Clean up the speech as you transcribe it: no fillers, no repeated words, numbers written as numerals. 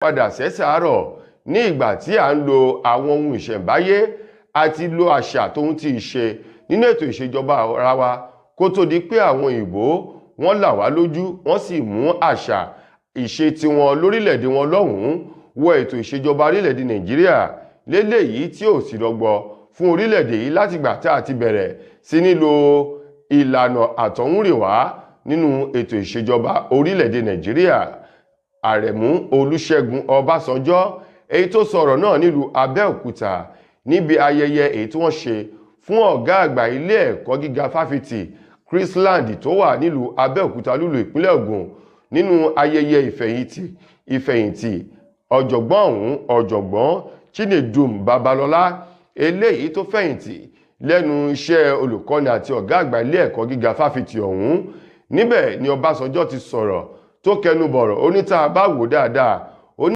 padà sẹ́sẹ̀ àárọ̀ ní ìgbà tí à ń lo àwọn ohun ìṣẹ̀ǹbáyé àti lo àṣà tóun ti ṣe nínú ètò ìṣèjọba ara wa kó tó di pé àwọn òyìnbó wọ́n là wá lójú, wọ́n sì mú àṣà ìṣe tiwọn lórílẹ̀‐èdè wọn lọ́hùn-ún wọ ètò ìṣèjọba orílẹ̀‐èdè Nàìjíríà léléyìí tí ò sì rọgbọ fún orílẹ̀‐èdè yìí látìgbà tá a ti bẹ̀rẹ̀ sí nílò ìlànà àtọ̀húnrìnwá nínú ètò ìṣèjọba orílẹ̀‐èdè Nàìjíríà. Àrẹ̀mú Olúṣẹ́gun Ọbásanjọ́ èyí tó sọ̀rọ̀ náà nílùú Abẹ́òkúta níbi ayẹyẹ èyí tí wọ́n ṣe fún ọ̀gá àgbà ilé ẹ̀kọ́ gíga fáfitì Chrisland tó wà nílùú Abẹ́òkúta lúlú ìpínlẹ̀ Ògùn nínú ayẹyẹ ìfẹ̀yìntì ọ̀jọ̀gbọ́n Chinedum Babalọ́lá eléyìí tó fẹ̀yìntì lẹ́nu iṣẹ́ olùkọ́ni àti ọ̀gá àgbà ilé ẹ̀kọ́ gíga fáfitì ọ̀hún. Níbẹ̀ ni Ọbásanjọ́ ti sọ̀rọ̀ tó kẹnu bọ̀rọ̀ ó ní tá a bá wò dáadáa